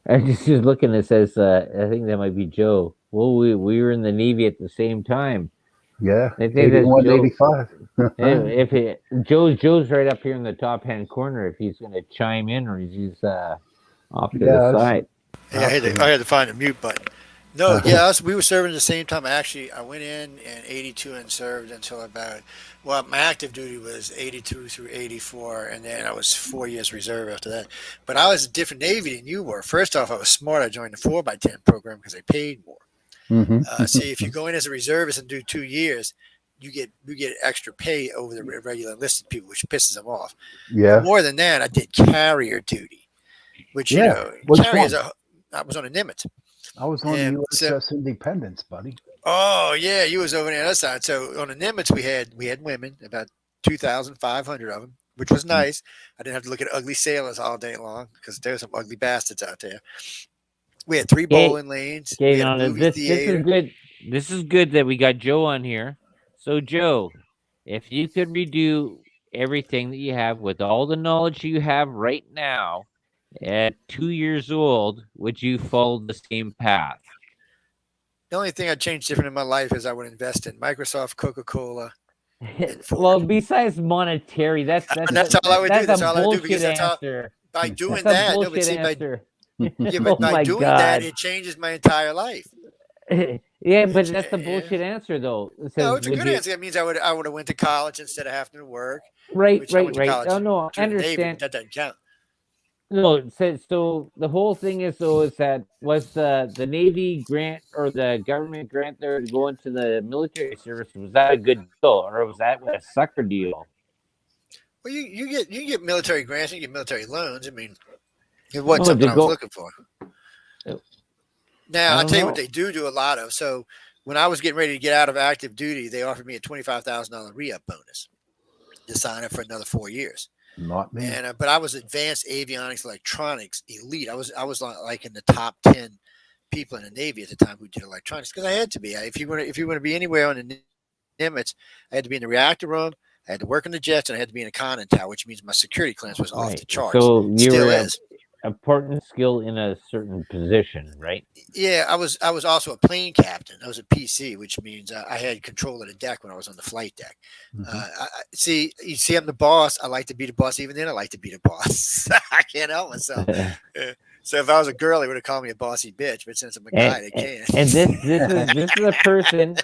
I just looking. It says, I think that might be Joe. Well, we were in the Navy at the same time. Yeah. I think that's 81, Joe. 85. If it, Joe's right up here in the top hand corner, if he's going to chime in or he's off to the Yes, side. Yeah, I absolutely. had to find a mute button. No, yeah, we were serving at the same time. Actually, I went in '82 and served until about, well, my active duty was '82 through '84, and then I was 4 years reserve after that. But I was a different Navy than you were. First off, I was smart. I joined the 4x10 program because they paid more. Hmm. See, if you go in as a reservist and do 2 years, you get extra pay over the regular enlisted people, which pisses them off. But Yeah. more than that, I did carrier duty, which Yeah. Which carriers one? are. I was on a Nimitz, I was on the and so USS Independence, buddy. oh yeah, you was over on the other side. So on the Nimitz, we had women, about 2,500 of them, which was nice. I didn't have to look at ugly sailors all day long because there's some ugly bastards out there. We had 3 Okay. bowling lanes. Okay. We had a Now movie this is theater. good. This is good that we got Joe on here. So Joe, if you could redo everything that you have with all the knowledge you have right now at 2 years old, would you follow the same path? The only thing I'd change different in my life is I would invest in Microsoft, Coca Cola, and Well, Ford. besides monetary, And that's all I would do. that's a That's all I would do bullshit because that's all. answer. By That's doing a that, no, but bullshit see, answer. yeah, Oh but by my doing that, god. it changes my entire life. Yeah, It, but ch- that's the yeah. bullshit answer though. It No, says, it's a would good you answer. That means I would have went to college instead of having to work, right, which I right, went to right. Oh college no, I through the Navy, but understand. that doesn't count. No, it says so the whole thing is though is that was the Navy grant or the government grant there to go into the military service, was that a good deal or was that a sucker deal? Well, you get military grants, you get military loans. I mean, it wasn't No, something to I was go looking for. I Now I'll don't tell you what know. they do a lot of. So when I was getting ready to get out of active duty, they offered me a $25,000 re-up bonus to sign up for another 4 years. Not me. And but I was advanced avionics electronics elite. I was like in the top 10 people in the Navy at the time who did electronics because I had to be. If you want to be anywhere on the Nimitz, I had to be in the reactor room. I had to work in the jets, and I had to be in a conning tower, which means my security clearance was off Right. the charts. So you were Still is. a important skill in a certain position, right? Yeah, I was also a plane captain. I was a PC, which means I had control of the deck when I was on the flight deck. Hmm. You see, I'm the boss. I like to be the boss. Even then, I like to be the boss. I can't help myself. So if I was a girl, they would have called me a bossy bitch. But since I'm a and guy, they and can't. this is a person.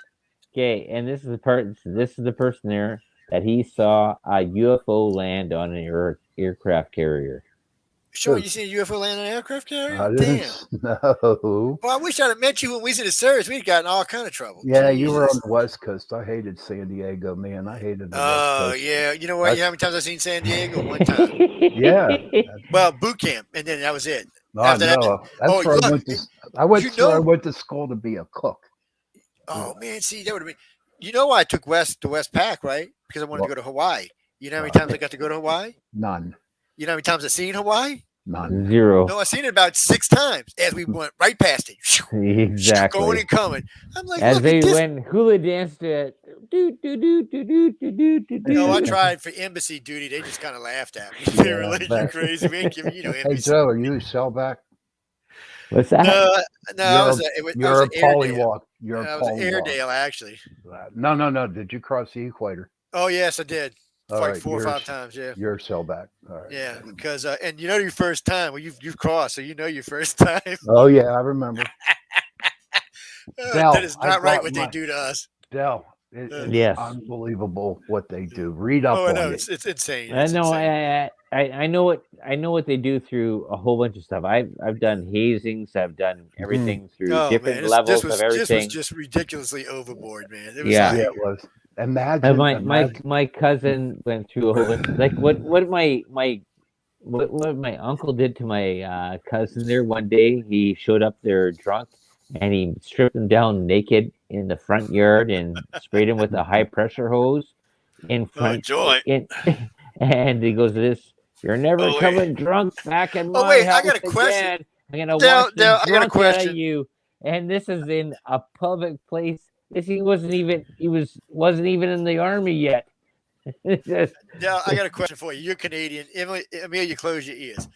Okay, and this is the person there that he saw a UFO land on an aircraft carrier. Sean, you seen a UFO land on an aircraft carrier? I Damn. didn't know. Well, I wish I'd have met you when we was in the service. We'd gotten all kind of trouble. Yeah, you were on Jesus. the West Coast. I hated San Diego, man. I hated the West Oh, Coast. yeah. You know what? You know how many times I've seen San Diego? One time. Yeah. Well, boot camp, and then that was it. No, After that, no. That's oh, where I look, went to. I went you to. I know. went to school to be a cook. Oh man, see, that would have been. You know why I took the West Pack, right? Because I wanted to go to Hawaii. You know how many times I got to go to Hawaii? None. You know how many times I've seen Hawaii? None. 0. No, I've seen it about 6 times as we went right past it. Exactly. Going and coming. I'm like, As look they at this. went hula danced to it. No, I tried for embassy duty. They just kind of laughed at me. They were like, "You crazy? We ain't giving you no Hey embassy." Joe, are you a shellback? What's that? No, I was You're an a Airedale. polywalk. You're a I was an polywalk. Airedale, actually. No. Did you cross the equator? Oh yes, I did. All Like right, 4 or you're 5 times. Yeah. You're a shellback. All right. Yeah, because and you know your first time. Well, you've crossed, so you know your first time. Oh yeah, I remember. That is I not right brought what they do to us. Dell, it's Yes. unbelievable what they do. Read up Oh, I on know it. it's insane. I It's know. insane. I know what they do through a whole bunch of stuff. I've done hazings. I've done everything through Oh different man, levels this was of everything. just ridiculously overboard, man. It was Yeah. like, Yeah, it was. And Imagine. my cousin went through a whole bunch. Like what my uncle did to my cousin there one day. He showed up there drunk, and he stripped him down naked in the front yard and sprayed him with a high pressure hose in front. joy. And he goes, "This you're never Oh, wait. coming drunk back in Oh, my wait, I house got a question. again. I'm gonna Dale, wash Dale, the I got a drunk out of question. you." And this is in a public place. He wasn't even in the army yet. Just- Dale, I got a question for you. You're Canadian. Amelia, close your ears.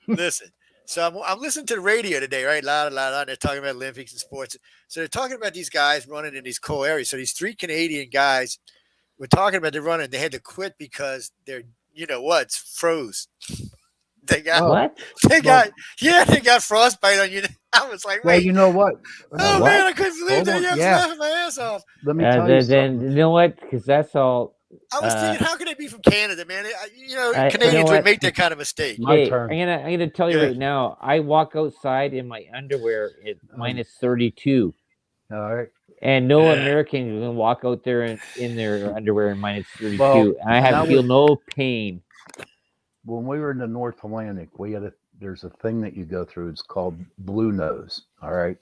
Listen. So I'm listening to the radio today, right? La la la. And they're talking about Olympics and sports. So they're talking about these guys running in these cold areas. So these 3 Canadian guys were talking about they're running. They had to quit because they're, you know what, it's froze. They got what? they got frostbite on you. I was like, Well, wait, you know what? oh What? man, I couldn't believe Hold that. on. Yeah, I was Yeah. laughing my ass off. Let me tell you Then something. you know what? Because that's all. I was thinking, how can they be from Canada, man? you know Canadians what? would make that kind of mistake. My Hey, turn. I'm gonna tell you Yeah. right now. I walk outside in my underwear at minus 32, All right. and no Yeah. American can walk out there in their underwear in minus 32. Well, And I have feel no pain. When we were in the North Atlantic, there's a thing that you go through. It's called blue nose. All right.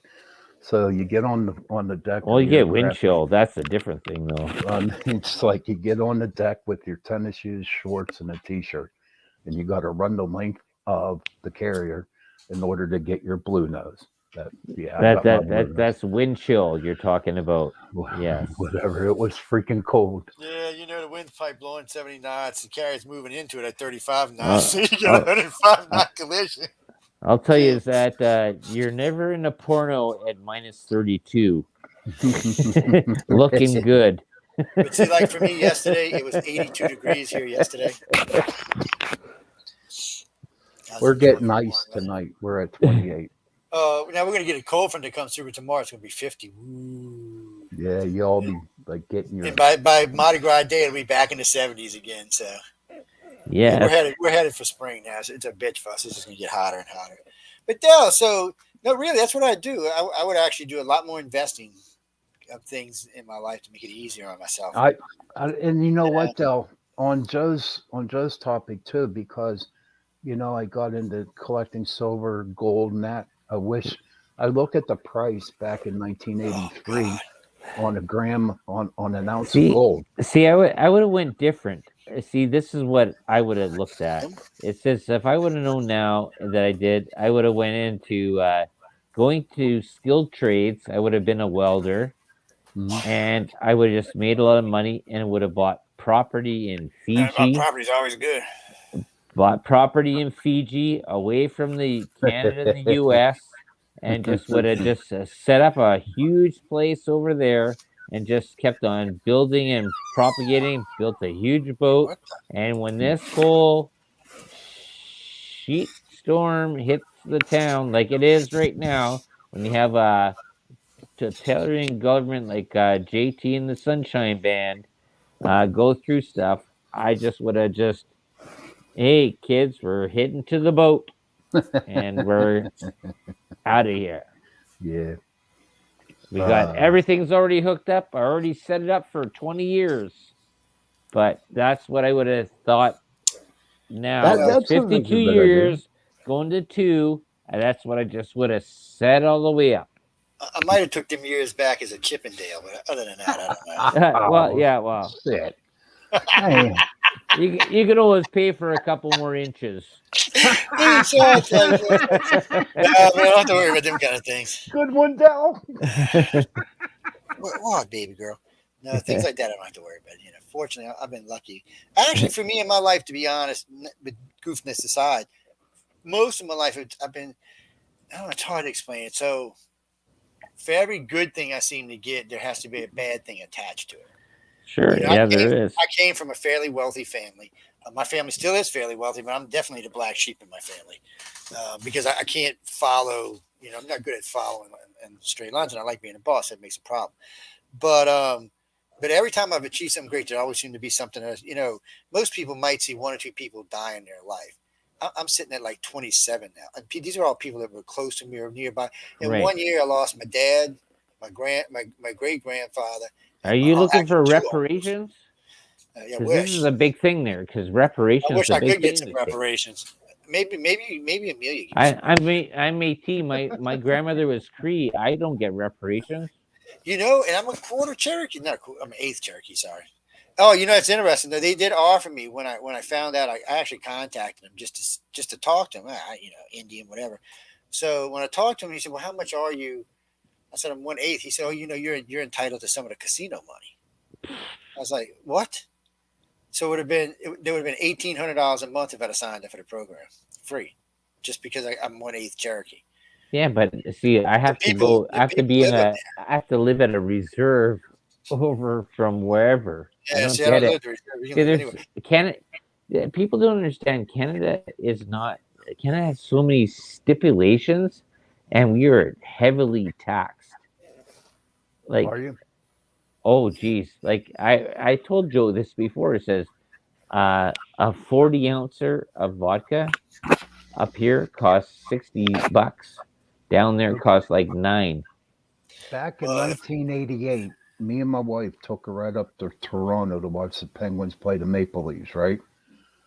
So you get on the deck. Well, of you your get wind aircraft. chill. That's a different thing, though. It's like you get on the deck with your tennis shoes, shorts, and a t-shirt, and you got to run the length of the carrier in order to get your blue nose. That's wind chill you're talking about. Yes. Whatever. It was freaking cold. Yeah, you know the wind's probably blowing 70 knots. The carrier's moving into it at 35 knots. So you get a 105 knot collision. I'll tell you is that you're never in a porno at minus 32, looking good. But see, like for me yesterday, it was 82 degrees here yesterday. We're getting ice tonight. We're at 28. Now we're gonna get a cold front that comes through tomorrow. It's gonna be 50. Woo. Yeah, you all be like getting your. And by Mardi Gras Day, it'll be back in the 70s again. So Yeah. we're headed for spring now. So it's a bitch for us. It's just gonna get hotter and hotter. But Dale, so no, really, that's what I do. I would actually do a lot more investing of things in my life to make it easier on myself. And you know what, Del, on Joe's topic too, because I got into collecting silver, gold, and that. I look at the price back in 1983 on a gram on an ounce of gold. See, I would have went different. See, this is what I would have looked at. It says if I would have known now that I did, I would have went into going to skilled trades. I would have been a welder, and I would have just made a lot of money and would have bought property in Fiji. Property's always good. Bought property in Fiji away from the Canada and the U.S. and just would have just set up a huge place over there and just kept on building and propagating, built a huge boat. And when this whole sheet storm hits the town like it is right now, when you have a totalitarian government like JT and the Sunshine Band go through stuff, I just would have just Hey, kids, we're heading to the boat, and we're out of here. Yeah. We got Uh, everything's already hooked up. I already set it up for 20 years. But that's what I would have thought now. that Well, It's that sounds like a 52 good idea. years going to 2, and that's what I just would have set all the way up. I might have took them years back as a Chippendale, but other than that, I don't know. Well, Oh, yeah, well, shit. Hey, you can always pay for a couple more inches. Exactly. No, we don't have to worry about them kind of things. good one, Dell. What, baby girl? No, things like that I don't have to worry about. Fortunately, I've been lucky. Actually, for me in my life, to be honest, with goofness aside, most of my life I've been. I don't know. It's hard to explain it. So, for every good thing I seem to get, there has to be a bad thing attached to it. Sure, yeah, there is. I came from a fairly wealthy family. My family still is fairly wealthy, but I'm definitely the black sheep in my family because I can't follow. I'm not good at following in straight lines, and I like being a boss. That makes a problem. But every time I've achieved something great, there always seems to be something else. Most people might see 1 or 2 people die in their life. I'm sitting at like 27 now. And these are all people that were close to me or nearby. In Right. 1 year, I lost my dad, my great grandfather. Are you looking actually for 2 uncles. reparations? Yeah, Because this is a big thing there. Because reparations I wish is a I big could get thing in some the States. reparations. Maybe Amelia gets some. I'm AT. My grandmother was Cree. I don't get reparations. And I'm a quarter Cherokee. I'm an eighth Cherokee. Sorry. Oh, it's interesting. They did offer me when I found out. I actually contacted them just to talk to them. Indian, whatever. So when I talked to him, he said, "Well, how much are you?" I said, "I'm 1/8." He said, "Oh, you're entitled to some of the casino money." I was like, "What?" So there would have been $1,800 a month if I'd have signed up for the program, free, just because I'm 1/8 Cherokee. Yeah, but see, I have to go. I The have to people be in live up a. I have to live at a reserve over from wherever. there. I Yeah, don't see, I get don't it. live there. You can See, live there's anywhere. Canada. People don't understand. Canada is not. Canada has so many stipulations, and we are heavily taxed. Like, Are you? oh, geez. Like I told Joe this before. It says, a 40 ouncer of vodka up here costs $60. Down there costs like 9. Back in Uh, 1988, me and my wife took her right up to Toronto to watch the Penguins play the Maple Leafs, right?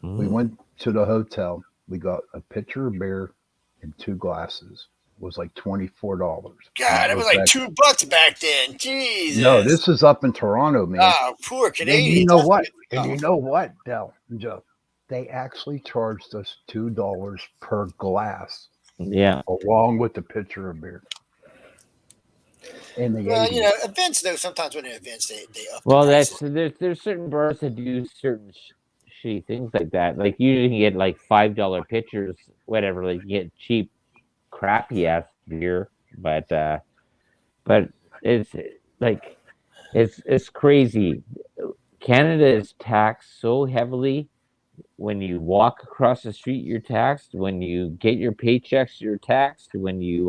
We Mm. went to the hotel. We got a pitcher of beer and 2 glasses. It was like $24. And God, that it was was like back. $2 back then. No, Jesus. this is up in Toronto, man. Oh, poor And you Canadians. know That's what? good. And Oh, you know what, Del and Joe? They actually charged us $2 per glass, Yeah. along with the pitcher of beer in the well, 80s. events though. Sometimes when they're events, they up the Well, that's prices. there's certain bars that do certain shitty things like that. Like usually you can get like $5 pitchers, whatever. Like you get cheap, crappy ass beer, but it's like it's crazy. Canada is taxed so heavily. When you walk across the street, you're taxed. When you get your paychecks, you're taxed. When you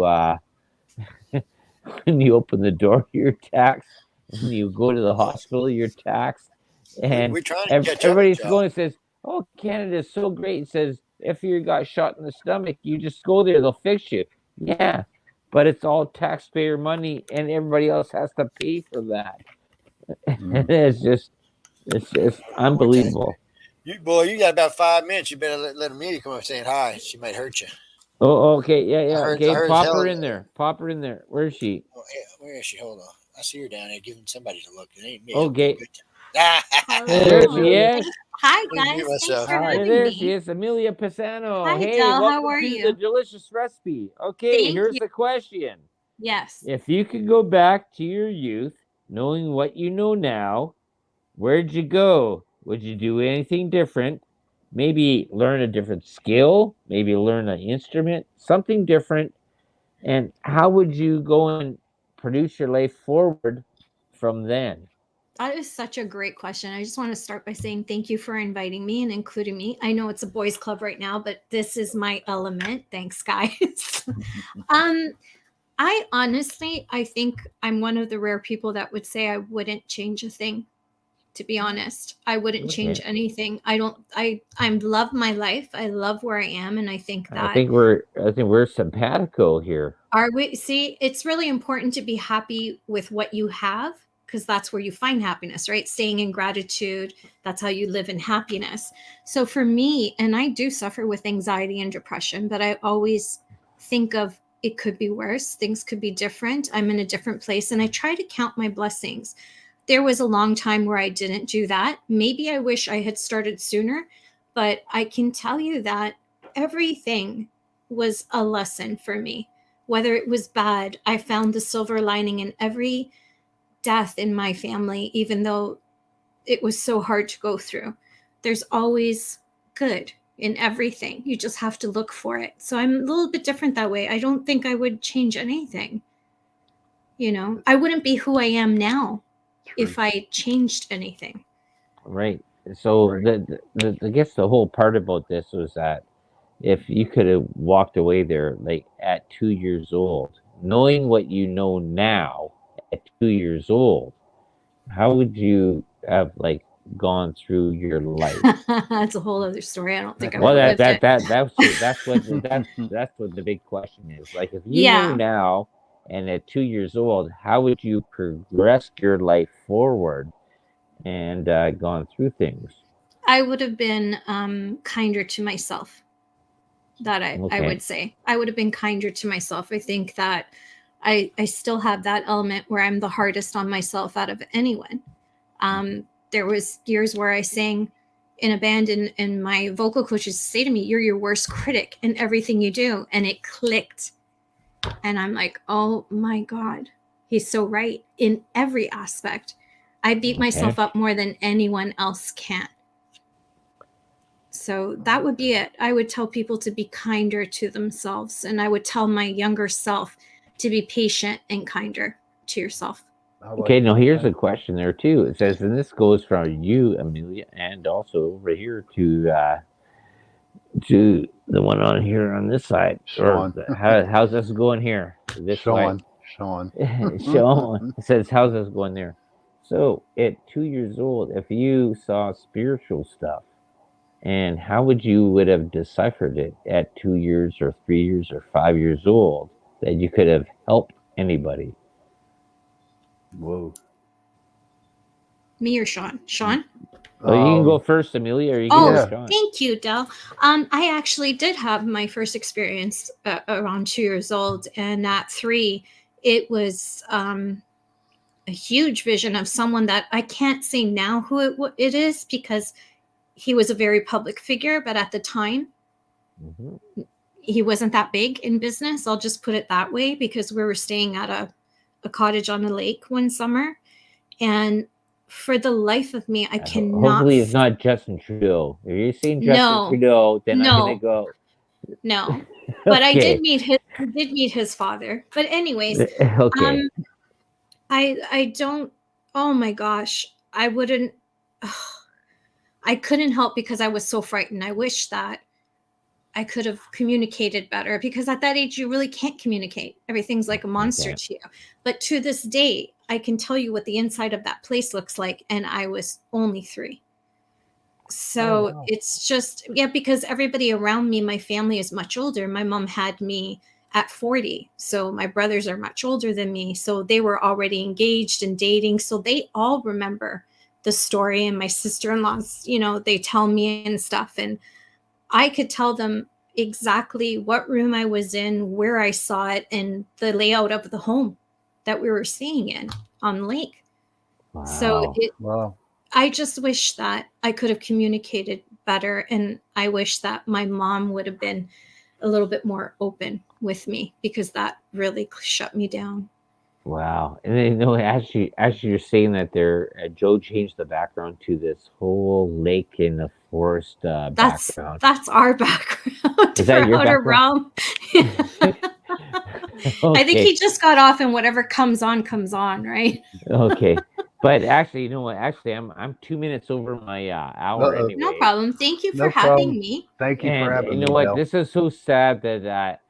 when you open the door, you're taxed. When you go to the hospital, you're taxed. And We're trying to catch up with everybody's y'all. going and says, "Oh, Canada is so great." It says, "If you got shot in the stomach, you just go there; they'll fix you." Yeah, but it's all taxpayer money, and everybody else has to pay for that. Mm. It's just Okay. unbelievable. You got about 5 minutes. You better let Amelia come up saying hi. She might hurt you. Oh, okay, yeah, yeah, I okay. heard as Pop her hell. in there. Pop her in there. Where is she? Oh, yeah, where is she? Hold on. I see her down there giving somebody to look. It ain't me. I'm being Okay, good to her. there Hey, she Hello. Amelia. is. Hi, Let me mute guys. Thanks myself. for Hi. having There she me. is, Amelia Pisano. Hi, Hey, Del. How welcome are to the you? delicious recipe. Okay, Thank here's you. the question. Yes. If you could go back to your youth, knowing what you know now, where'd you go? Would you do anything different? Maybe learn a different skill, maybe learn an instrument, something different. And how would you go and produce your life forward from then? That is such a great question. I just want to start by saying thank you for inviting me and including me. I know it's a boys' club right now, but this is my element. Thanks, guys. um, I think I'm one of the rare people that would say I wouldn't change a thing to be honest. I wouldn't change Okay. anything. I love my life. I love where I am, and I think I that think we're simpatico here. are we see, it's really important to be happy with what you have because that's where you find happiness, right? Staying in gratitude, that's how you live in happiness. So for me, and I do suffer with anxiety and depression, but I always think of it could be worse, things could be different. I'm in a different place, and I try to count my blessings. There was a long time where I didn't do that. Maybe I wish I had started sooner, but I can tell you that everything was a lesson for me. Whether it was bad, I found the silver lining in every death in my family, even though it was so hard to go through. There's always good in everything. You just have to look for it. So I'm a little bit different that way. I don't think I would change anything. I wouldn't be who I am now if Truth. I changed anything. Right. So Right. I guess the whole part about this was that if you could have walked away there like at 2 years old, knowing what you know now at 2 years old, how would you have like gone through your life? That's a whole other story. I don't think I would Well, have that lived that it. that that's what the big question is. Like, if you knew Yeah, now, and at 2 years old, how would you progress your life forward and gone through things? I would have been kinder to myself. That I Okay. would say I would have been kinder to myself. I think that I still have that element where I'm the hardest on myself out of anyone. There was years where I sang in a band, and my vocal coaches say to me, "You're your worst critic in everything you do," and it clicked. And I'm like, "Oh my God, he's so right in every aspect." I beat Okay. myself up more than anyone else can. So that would be it. I would tell people to be kinder to themselves, and I would tell my younger self to be patient and kinder to yourself. I Okay. like Now here's that. a question there too. It says, and this goes from you, Amelia, and also over here to the one on here on this side, or Sean. how's this going here? This way. Sean. Sean. Sean, it says, how's this going there? So at 2 years old, if you saw spiritual stuff, and how would have deciphered it at 2 years or 3 years or 5 years old that you could have helped anybody? Whoa. Me or Sean? Sean? Oh, you can go Um, first, Amelia, or you can Oh, go, yeah. Sean. thank you, Del. I actually did have my first experience around 2 years old, and at 3, it was a huge vision of someone that I can't say now who it is because he was a very public figure, but at the time Hmm. he wasn't that big in business. I'll just put it that way because we were staying at a cottage on the lake one summer, and for the life of me, I cannot. Hopefully, it's not Justin Trudeau. If you're saying Justin No, Trudeau, then I'm gonna no, go. no. But I Okay. did meet his father. But anyways, Okay. um, I don't. Oh my gosh, I wouldn't. I couldn't help because I was so frightened. I wish that I could have communicated better because at that age, you really can't communicate. Everything's like a monster Okay. to you. But to this day, I can tell you what the inside of that place looks like. And I was only 3. Oh, So wow. it's just, yeah, because everybody around me, my family is much older. My mom had me at 40. So my brothers are much older than me. So they were already engaged and dating. So they all remember the story. And my sister in laws, they tell me and stuff. And I could tell them exactly what room I was in, where I saw it, and the layout of the home that we were staying in on the lake. So Wow. Wow. I just wish that I could have communicated better. And I wish that my mom would have been a little bit more open with me because that really shut me down. Wow. And then, as you're saying that there, Joe changed the background to this whole lake in the forest That's background. that's our background Is for that your Outer background? Realm. I think Okay. he just got off, and whatever comes on, right? Okay. But actually, you know what? Actually, I'm 2 minutes over my hour Uh-oh. No anyway. problem. Thank you for No having problem. me. Thank you for And you having know me, what? Del. This is so sad that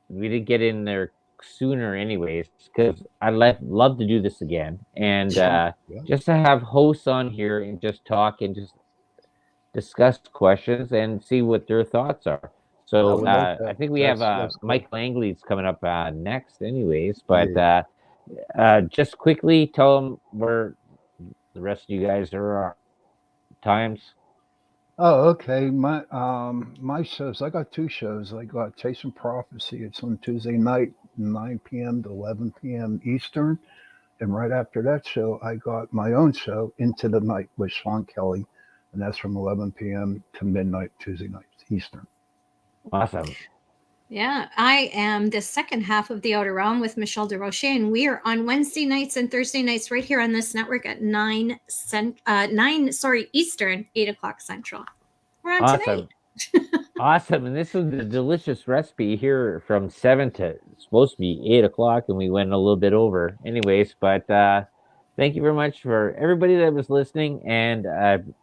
we didn't get in there sooner, anyways, because I love to do this again, and Yeah. just to have hosts on here and just talk and just discuss questions and see what their thoughts are. I So would like I that. think we have That's cool. Mike Langley's coming up next, anyways. But Yeah. just quickly tell them where the rest of you guys are times. Oh, okay. My shows. I got two shows. I got Chasing Prophecy. It's on Tuesday night, 9 p.m. to 11 p.m. Eastern. And right after that show, I got my own show, Into the Night with Sean Kelly, and that's from 11 p.m. to midnight Tuesday nights Eastern. Awesome. Yeah, I am the second half of the Outer Realm with Michelle DeRoche, and we are on Wednesday nights and Thursday nights right here on this network at 9 Eastern, 8 o'clock Central. We're on tonight. Awesome. Awesome. And this is the delicious recipe here from 7 to it's supposed to be 8 o'clock, and we went a little bit over, anyways. But thank you very much for everybody that was listening, and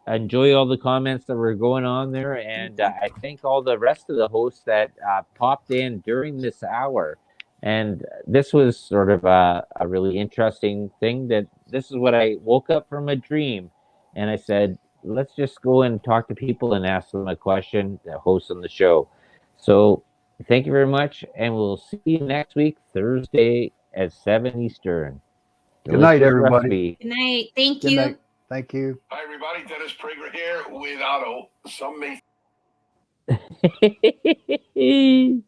enjoy all the comments that were going on there. And I thank all the rest of the hosts that popped in during this hour. And this was sort of a really interesting thing. That this is what I woke up from a dream, and I said, let's just go and talk to people and ask them a question, the host on the show. So thank you very much, and we'll see you next week, Thursday at 7 Eastern. Good night, Delicious everybody. Good night. Thank Good you. night. Thank you. Hi, everybody. Dennis Prager here with Otto. Some may recipe.